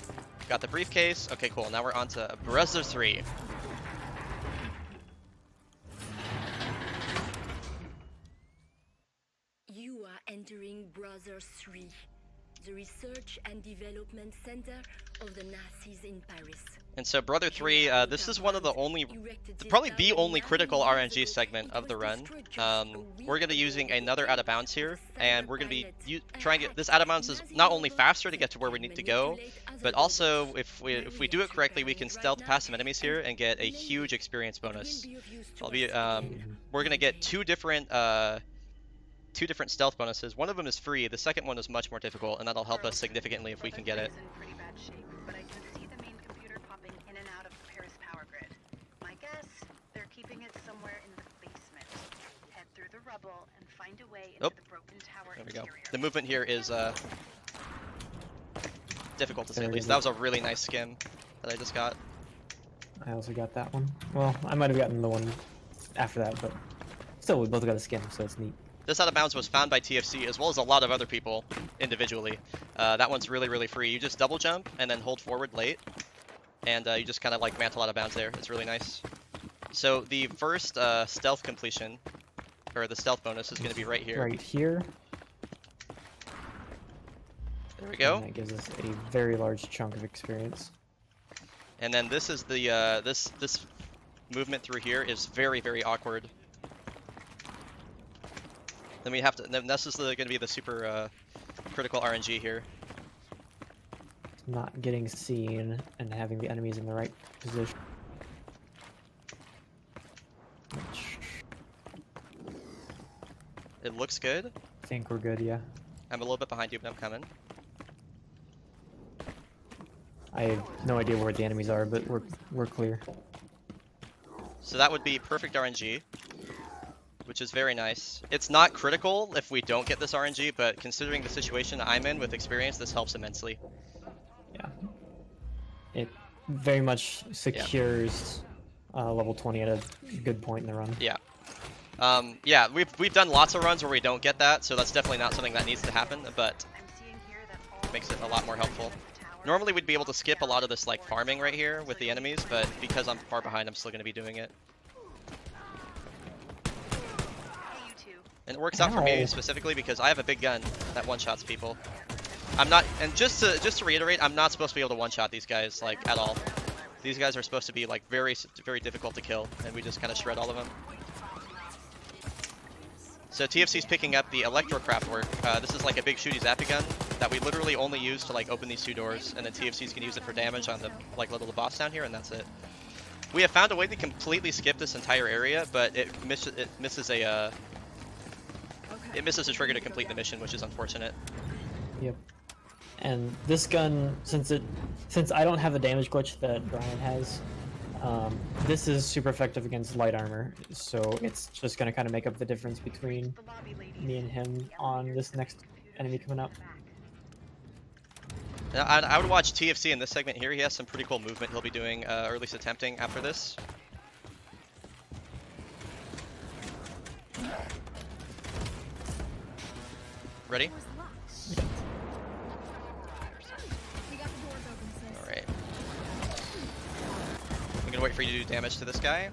Got the briefcase. Okay, cool. Now we're on to Brother 3. You are entering Brother 3, the research and development center of the Nazis in Paris. And so Brother 3, this is one of the only, probably the only critical RNG segment of the run. We're going to be using another out of bounds here, and we're going to be trying to get, this out of bounds is not only faster to get to where we need to go, but also if we do it correctly, we can stealth past some enemies here and get a huge experience bonus. We're going to get two different stealth bonuses. One of them is free, the second one is much more difficult, and that'll help us significantly if we can get it. And find a way Oh, into the broken tower there we go. interior. The movement here is difficult to say There the it least. is. That was a really nice skim that I just got. I also got that one. Well, I might have gotten the one after that, but still, we both got a skin, so it's neat. This out of bounds was found by TFC as well as a lot of other people individually. That one's really, really free. You just double jump and then hold forward late, and you just kind of like mantle out of bounds there. It's really nice. So the first stealth completion, or the stealth bonus, is going to be right here. Right here. There we go. And that gives us a very large chunk of experience. And then this is the this movement through here is very, very awkward. Then we have to. Then this is going to be the super critical RNG here. Not getting seen and having the enemies in the right position. It looks good. I think we're good, yeah. I'm a little bit behind you, but I'm coming. I have no idea where the enemies are, but we're clear. So that would be perfect RNG, which is very nice. It's not critical if we don't get this RNG, but considering the situation I'm in with experience, this helps immensely. Yeah. It very much secures level 20 at a good point in the run. Yeah. Yeah, we've done lots of runs where we don't get that, so that's definitely not something that needs to happen, but I'm seeing here that all makes it a lot more helpful. the tower Normally we'd be able to skip a lot of this like farming right here with the enemies, but because I'm far behind, I'm still going to be doing it. Hey, you two. And it works out for me Ow. specifically because I have a big gun that one-shots people. I'm not, and just to reiterate, I'm not supposed to be able to one-shot these guys like at all. These guys are supposed to be like very difficult to kill, and we just kind of shred all of them. So TFC's picking up the electrocraft work. This is like a big shooty zappy gun that we literally only use to like open these 2 doors, and then TFC's can use it for damage on the like little boss down here, and that's it. We have found a way to completely skip this entire area, but it misses a trigger to complete the mission, which is unfortunate. Yep. And this gun, since I don't have the damage glitch that Brian has, this is super effective against light armor. So it's just going to kind of make up the difference between The lobby, ladies. me and him on this next enemy coming up. I would watch TFC in this segment here. He has some pretty cool movement he'll be doing, or at least attempting after this. Ready? We got the doors open, sis. Alright. I'm gonna wait for you to do damage to this guy.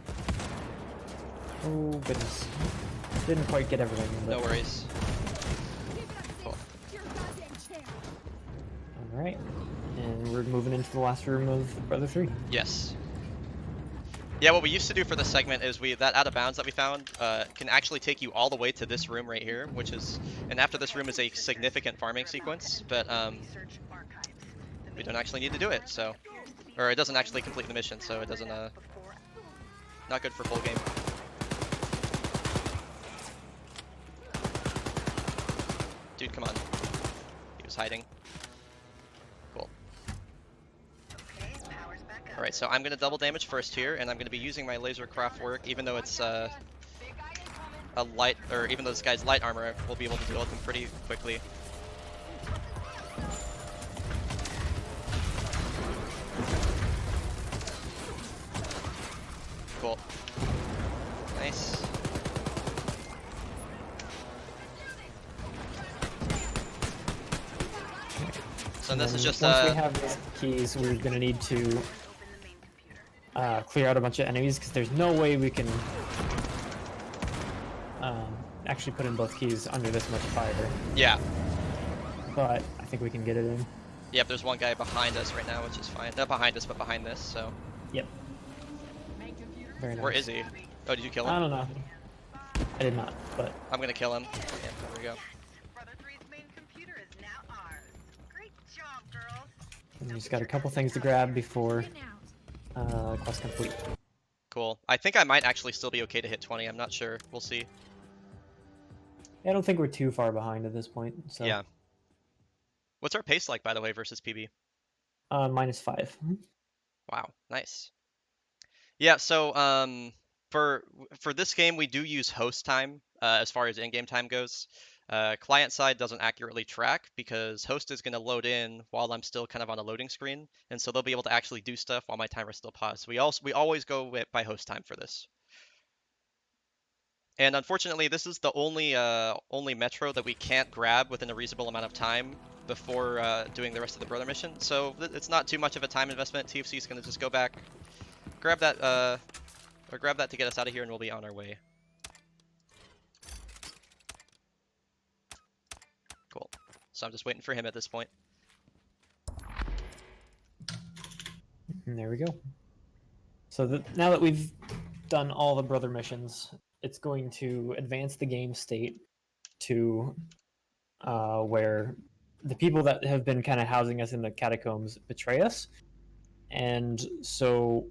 Oh goodness. Didn't quite get everything. But... No worries. Give it up, sis. Cool. To your goddamn chair. Alright. And we're moving into the last room of Brother 3. Yes. Yeah, what we used to do for this segment is that out of bounds that we found can actually take you all the way to this room right here, which is, and after this room is a significant farming sequence, but Research archives. The we don't actually need to do it, so, or it doesn't actually complete the mission, so it doesn't, before. not good for full game. Dude, come on. He was hiding. Cool. Okay, power's back up. Alright, so I'm gonna double damage first here, and I'm gonna be using my laser craft work, even though it's a light, or even though this guy's light armor, we'll be able to deal with him pretty quickly. Cool. Nice. So this is just once we have these keys, we're gonna need to Open the main computer. clear out a bunch of enemies because there's no way we can actually put in both keys under this much fire. yeah. But I think we can get it in. Yep, there's one guy behind us right now, which is fine. Not behind us, but behind this, so. Yep. Very nice. Where is he? Oh, did you kill him? I don't know. I did not, but I'm gonna kill him. Yeah, there we go. Brother 3's main computer is now ours. Great job, girls. we just got a couple things to grab before In and out. quest complete. Cool. I think I might actually still be okay to hit 20. I'm not sure. We'll see. I don't think we're too far behind at this point. So Yeah. What's our pace like, by the way, versus PB? -5. Wow, nice. Yeah, so for this game, we do use host time as far as in-game time goes. Client side doesn't accurately track because host is going to load in while I'm still kind of on a loading screen, and so they'll be able to actually do stuff while my timer's still paused. We always go by host time for this. And unfortunately, this is the only metro that we can't grab within a reasonable amount of time before doing the rest of the brother mission. So it's not too much of a time investment. TFC is going to just go back, grab that to get us out of here, and we'll be on our way. Cool. So I'm just waiting for him at this point. And there we go. So now that we've done all the brother missions, it's going to advance the game state to where the people that have been kind of housing us in the catacombs betray us. And so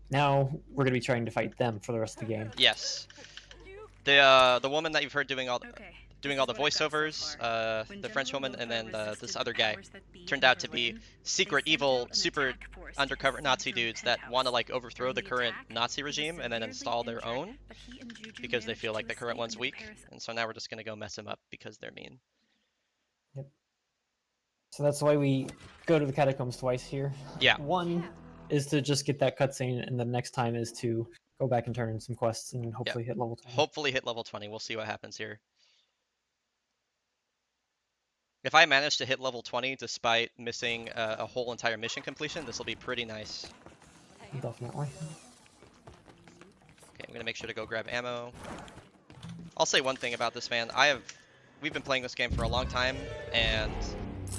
now we're going to be trying to fight them for the rest of the game. Yes. The woman that you've heard doing all the What I've got so voiceovers, far. the French woman, and then this other guy turned out to be secret, evil, super undercover Nazi dudes that want to like overthrow the current Nazi regime and then install their own because they feel like the current one's weak. And so now we're just gonna go mess them up because they're mean. Yep. So that's why we go to the catacombs twice here. Yeah. One is to just get that cutscene, and the next time is to go back and turn in some quests and hopefully hit level 20. Hopefully hit level 20. We'll see what happens here. If I manage to hit level 20 despite missing a whole entire mission completion, this will be pretty nice. Definitely. Okay, I'm gonna make sure to go grab ammo. I'll say one thing about this, man. We've been playing this game for a long time, and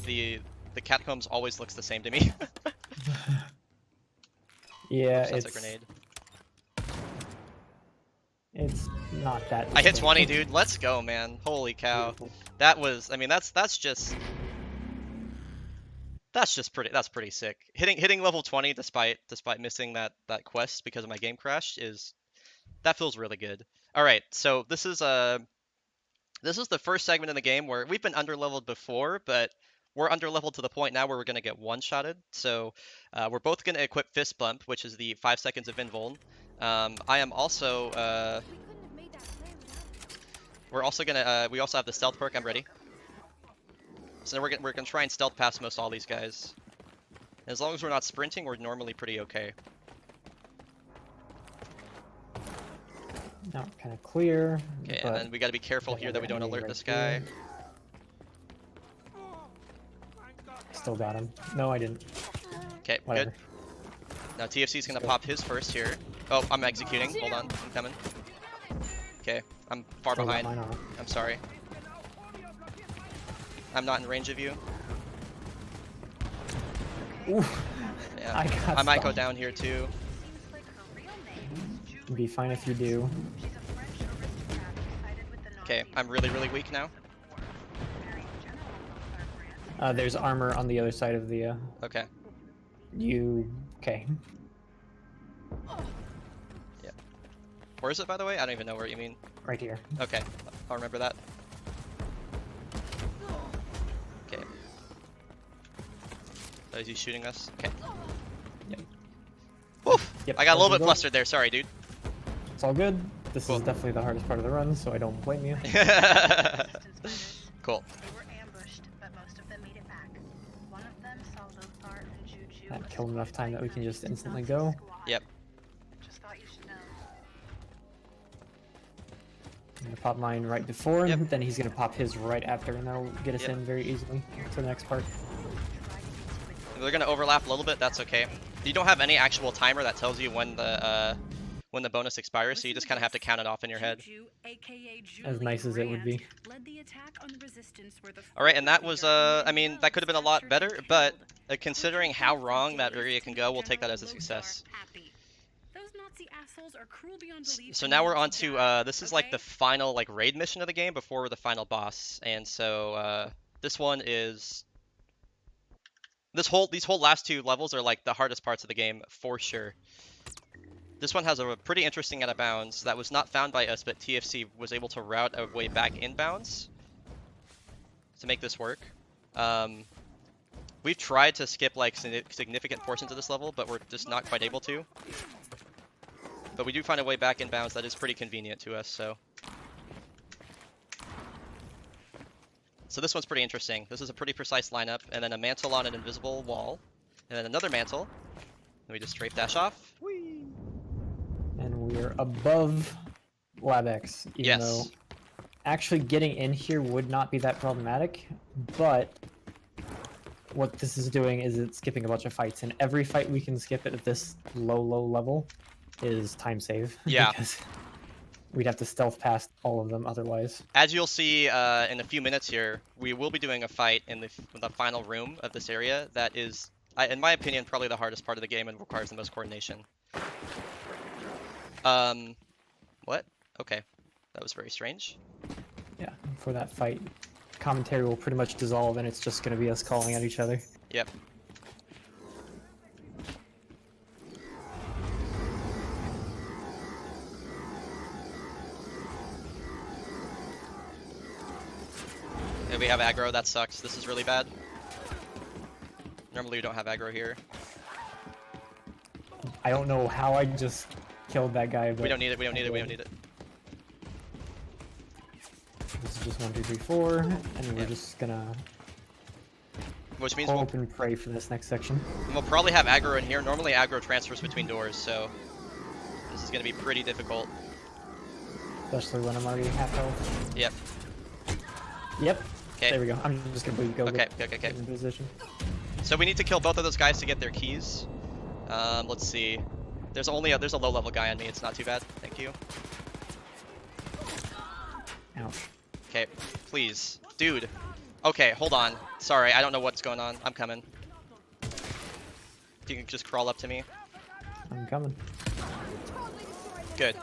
the catacombs always looks the same to me. Yeah, Oops, that's it's a grenade. It's not that. I hit distinct. 20, dude. Let's go, man. Holy cow. That was, I mean, that's pretty sick. Hitting level 20 despite missing that quest because of my game crash that feels really good. All right, so this is the first segment in the game where we've been underleveled before, but we're underleveled to the point now where we're gonna get one-shotted. So we're both gonna equip Fist Bump, which is the 5 seconds of invuln. I am also We couldn't have made that play without it. we're also gonna we also have the stealth perk. I'm ready. So we're gonna try and stealth past most all these guys. As long as we're not sprinting, we're normally pretty okay. Now kind of clear. Okay, but and then we gotta be careful here that we don't enemy alert right this guy. here. Still got him. No, I didn't. Okay, Whatever. good. Now TFC's gonna Let's go. pop his first here. Oh, I'm executing. Hold on, I'm coming. Okay, I'm far Still got behind. mine on. I'm sorry. I'm not in range of you. Ooh, Yeah, I got I might go stunned. down here too. Seems like her real name is It'd be fine if you do. She's a French aristocrat who sided with the Okay, Nazis I'm really weak now. of the war. Marrying General Bonaparte. There's armor on the other side of the. Okay. Okay. Where is it, by the way? I don't even know where you mean. Right here. Okay, I'll remember that. Okay. Oh, is he shooting us? Okay. Yep. Woof! Yep, I got a little there you bit go. flustered there. Sorry, dude. It's all good. This Cool. is definitely the hardest part of the run, so I don't blame you. Resistance fighters. Cool. They were ambushed, but most of them made it back. One of them saw Lothar and Juju. That escape killed enough time that we by can just the instantly Nazi go. squad. Yep. Just thought you should know. I'm gonna pop mine right before, Yep. and then he's gonna pop his right after, and that'll get us Yep. in very easily to the next part. They're gonna overlap a little bit. That's okay. You don't have any actual timer that tells you when the bonus expires, so you just kind of have to count it off in your head. As nice as it would be. All right, and that was I mean, that could have been a lot better, but considering how wrong that area can go, we'll take that as a success. So now we're on to this is like the final like raid mission of the game before the final boss, and so this one is these whole last two levels are like the hardest parts of the game for sure. This one has a pretty interesting out of bounds that was not found by us, but TFC was able to route a way back inbounds to make this work. We've tried to skip like significant portions of this level, but we're just not quite able to. But we do find a way back inbounds that is pretty convenient to us, so. So this one's pretty interesting. This is a pretty precise lineup, and then a mantle on an invisible wall, and then another mantle. Then we just strafe dash off. Whee! And we're above LabX, even Yes. though actually getting in here would not be that problematic, but what this is doing is it's skipping a bunch of fights, and every fight we can skip at this low level is time save. Yeah. Because we'd have to stealth past all of them otherwise. As you'll see in a few minutes here, we will be doing a fight in the final room of this area that is, in my opinion, probably the hardest part of the game and requires the most coordination. What? Okay. That was very strange. Yeah, for that fight, commentary will pretty much dissolve, and it's just going to be us calling at each other. Yep. Okay, we have aggro, that sucks. This is really bad. Normally we don't have aggro here. I don't know how I just killed that guy, but We don't need it, we don't need it, we don't need it. this is just 1, 2, 3, 4, and we're Yeah. just gonna Which means we'll, hope and pray for this next section. we'll probably have aggro in here. Normally aggro transfers between doors, so this is going to be pretty difficult. Especially when I'm already half health. Yep. Yep. Okay. There we go. I'm just gonna go Okay, get okay, okay. in position. So we need to kill both of those guys to get their keys. Let's see. There's a low level guy on me. It's not too bad. Thank you. Ouch. Okay, please, dude. Okay, hold on. Sorry, I don't know what's going on. I'm coming. If you can just crawl up to me. I'm coming. Good.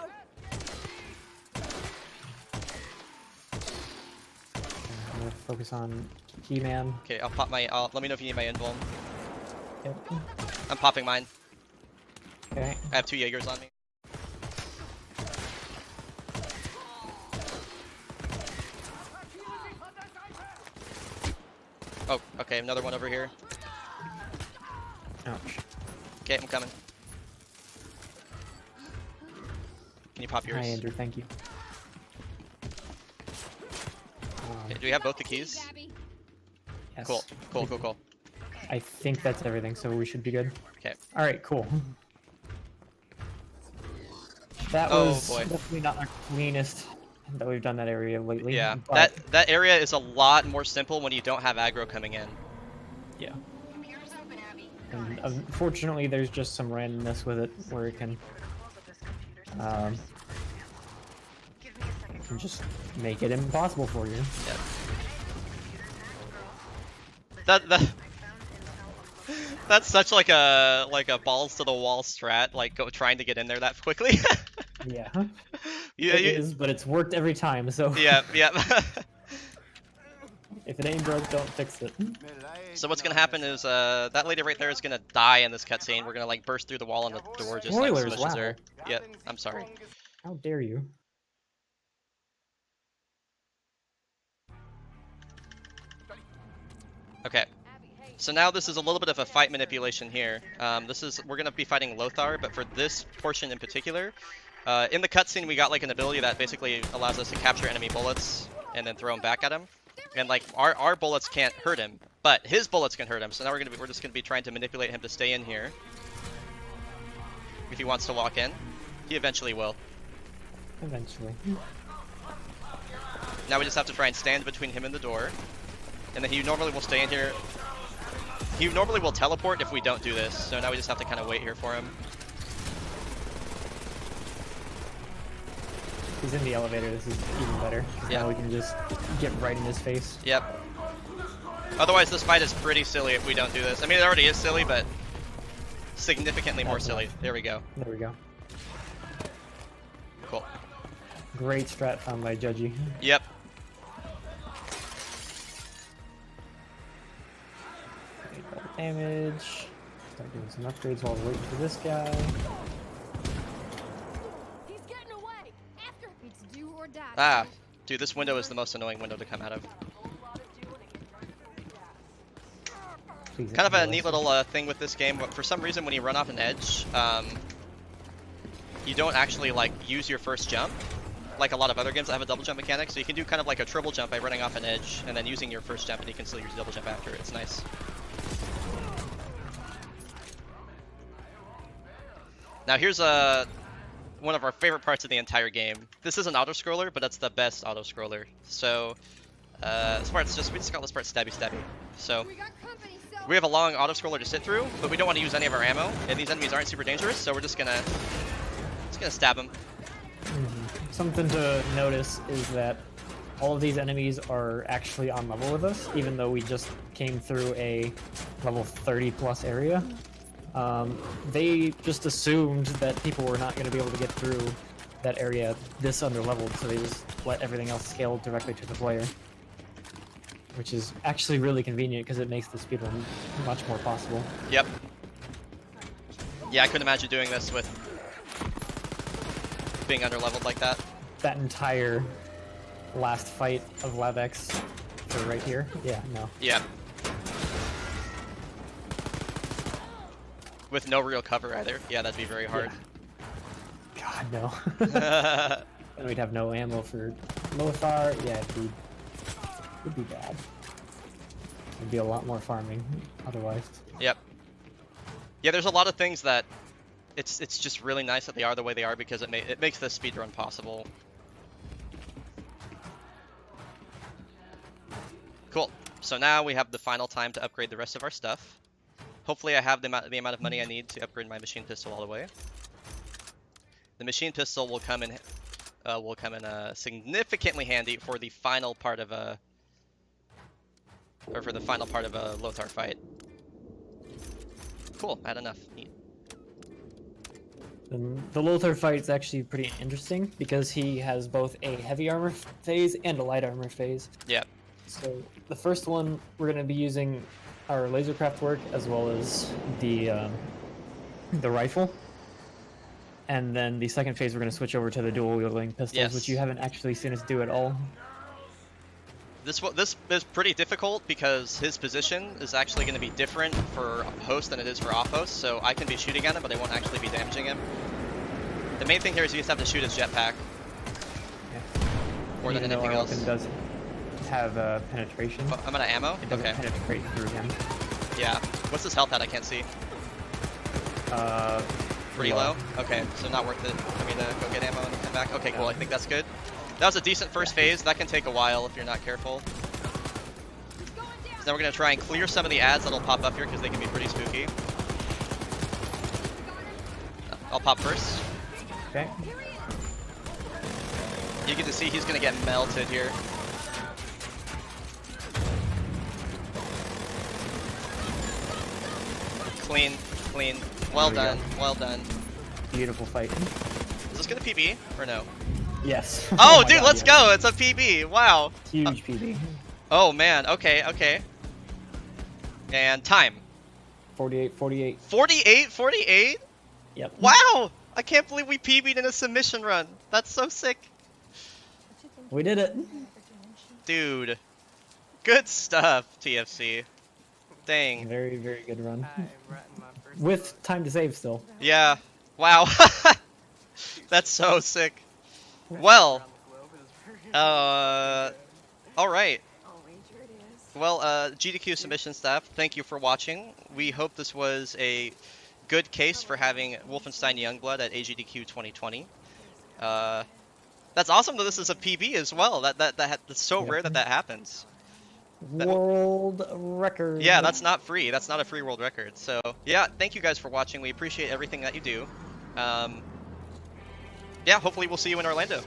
I'm gonna focus on Keyman. Okay, I'll pop my. Let me know if you need my invuln. Yep. I'm popping mine. Okay. I have 2 Jaegers on me. Oh, okay, another one over here. Ouch. Okay, I'm coming. Can you pop yours? Hi, Andrew. Thank you. Okay, do we have both the keys? Yes. Cool, cool, cool, cool. I think that's everything, so we should be good. Okay. All right, cool. That Oh, was boy. definitely not our cleanest that we've done that area lately. Yeah, but, that area is a lot more simple when you don't have aggro coming in. yeah. Computer's open, Abby. And unfortunately, there's just some randomness with it where it can Protocols of this computer system. Give me a second. can just make it impossible for you. Yeah. Computer's That I found intel on that's such like a balls to the wall strat, like trying to get in there that quickly. Yeah. Yeah, It is, but it's worked every time. So yeah, yeah. if it ain't broke, don't fix it. So what's gonna happen is that lady right there is gonna die in this cutscene. We're gonna like burst through the wall and the door just like Spoilers, smushes her. wow. Yep, I'm sorry. How dare you? Okay. So now this is a little bit of a fight manipulation here. We're gonna be fighting Lothar, but for this portion in particular, in the cutscene we got like an ability that basically allows us to capture enemy bullets and then throw them back at him. And like our bullets can't hurt him, but his bullets can hurt him. So now we're just gonna be trying to manipulate him to stay in here. If he wants to walk in, he eventually will. Eventually. Now we just have to try and stand between him and the door, and then he normally will stay in here. He normally will teleport if we don't do this, so now we just have to kind of wait here for him. He's in the elevator. This is even better. Yeah. Now we can just get right in his face. Yep. Otherwise, this fight is pretty silly if we don't do this. I mean, it already is silly, but significantly more silly. There we go. There we go. Cool. Great strat found by Judgy. Yep. Damage. Start doing some upgrades while we're waiting for this guy. He's getting away. After it's do or die. Ah, dude, this window is the most annoying window to come out of. Please Kind of a don't neat realize little thing with this game. For some reason, when you run off an edge, you don't actually like use your first jump. Like a lot of other games that have a double jump mechanic, so you can do kind of like a triple jump by running off an edge and then using your first jump, and you can still use double jump after. It's nice. Now here's one of our favorite parts of the entire game. This is an auto-scroller, but it's the best auto-scroller. So this part's we just call this part stabby stabby. So We got company, so we have a long auto-scroller to sit through, but we don't want to use any of our ammo, and these enemies aren't super dangerous, so we're just gonna stab them. Something to notice is that all of these enemies are actually on level with us, even though we just came through a level 30 plus area. They just assumed that people were not going to be able to get through that area this under leveled, so they just let everything else scale directly to the player. Which is actually really convenient because it makes the speedrun much more possible. Yep. Yeah, I couldn't imagine doing this with being underleveled like that. That entire last fight of LabX for right here, yeah, no. Yeah. With no real cover either. Yeah, that'd be very hard. God, no. And we'd have no ammo for Lothar. Yeah, it'd be bad. It'd be a lot more farming otherwise. Yep. Yeah, there's a lot of things that it's just really nice that they are the way they are because it makes this speedrun possible. Cool. So now we have the final time to upgrade the rest of our stuff. Hopefully I have the amount of money I need to upgrade my machine pistol all the way. The machine pistol will come in significantly handy for the final part of a Lothar fight. Cool, I had enough. Neat. The Lothar fight is actually pretty interesting because he has both a heavy armor phase and a light armor phase. Yeah. So the first one, we're going to be using our lasercraft work as well as the rifle. And then the second phase, we're going to switch over to the dual wielding pistols, Yes. which you haven't actually seen us do at all. This is pretty difficult because his position is actually going to be different for host than it is for off host, so I can be shooting at him, but I won't actually be damaging him. The main thing here is you just have to shoot his jetpack. Yeah. More than Even though anything our else. weapon does have penetration. Oh, I'm out of ammo? It doesn't Okay. penetrate through him. Yeah. What's his health at? I can't see. Pretty low? Okay, so not worth it for me to go get ammo and come back. Okay, cool. I think that's good. That was a decent first phase. That can take a while if you're not careful. So now we're going to try and clear some of the ads that'll pop up here because they can be pretty spooky. I'll pop first. Okay. You get to see he's going to get melted here. Clean, clean. Well There we done, well done. Beautiful fight. Is this going to PB or no? Yes. Oh, my dude, God, let's yes. go! It's a PB! Wow! Huge PB. Oh man, okay, okay. And time. 48, 48. 48, 48? Yep. Wow! I can't believe we PB'd in a submission run. That's so sick. We did it. Dude. Good stuff, TFC. Dang. Very, very good run. With time to save still. Yeah. Wow. That's so sick. Well. Alright. Well, GDQ submission staff, thank you for watching. We hope this was a good case for having Wolfenstein Youngblood at AGDQ 2020. That's awesome that this is a PB as well. That's so rare that happens. World record. Yeah, that's not free. That's not a free world record. So, yeah, thank you guys for watching. We appreciate everything that you do. Yeah, hopefully we'll see you in Orlando.